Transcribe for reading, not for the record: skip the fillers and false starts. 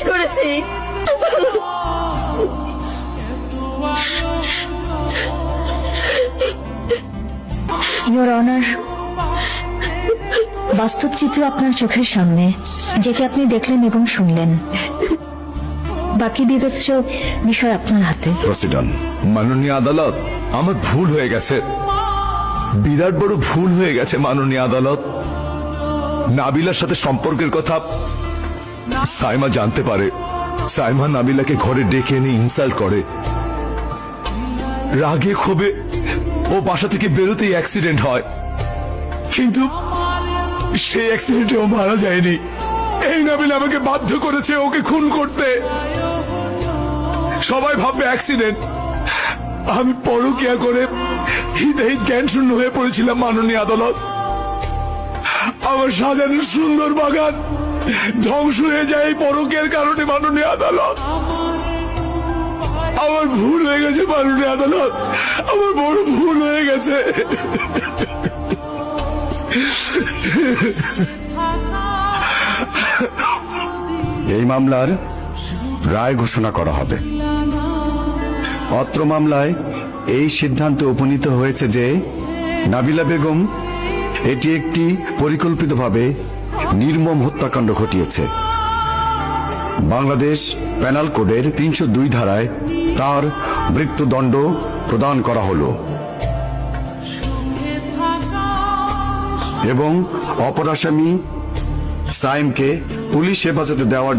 করেছি। Your honour, বাস্তব চিত্র আপনার চোখের সামনে, যেটা আপনি দেখলেন এবং শুনলেন। বাকি বিবেচ্য বিষয় আপনার হাতে। প্রসিডন। মাননীয় আদালত, আমার ভুল হয়ে গেছে, বিরাট বড় ভুল হয়ে গেছে মাননীয় আদালত। নাবিলার সাথে সম্পর্কের কথা সাইমা জানতে পারে। সাইমা নাবিলাকে ঘরে ডেকে এনে ইনসাল্ট করে। রাগে ক্ষোভে ও বাসা থেকে বেরোতেই অ্যাক্সিডেন্ট হয়, কিন্তু সেই অ্যাক্সিডেন্টে ও মারা যায়নি। এই নাবিলা আমাকে বাধ্য করেছে ওকে খুন করতে। সবাই ভাববে অ্যাক্সিডেন্ট, আমি পরকিয়া করে হিতাহিত জ্ঞান শূন্য হয়ে পড়েছিলাম মাননীয় আদালত। আমার সাজানো সুন্দর বাগান ধ্বংস হয়ে যায় এই পরকিয়ার কারণে মাননীয় আদালত। আমার ভুল হয়ে গেছে মাননীয় আদালত, আমার বড় ভুল হয়ে গেছে। এই মামলার রায় ঘোষণা করা হবে। অত্র মামলায় এই সিদ্ধান্তে উপনীত হয়েছে যে নাবিলা বেগম এটি একটি পরিকল্পিতভাবে নির্মম হত্যাকাণ্ড ঘটিয়েছে। বাংলাদেশ পেনাল কোডের 302 ধারায় তার মৃত্যুদণ্ড প্রদান করা হলো এবং অপর আসামি সাইমকে পুলিশ হেফাজতে দেওয়ার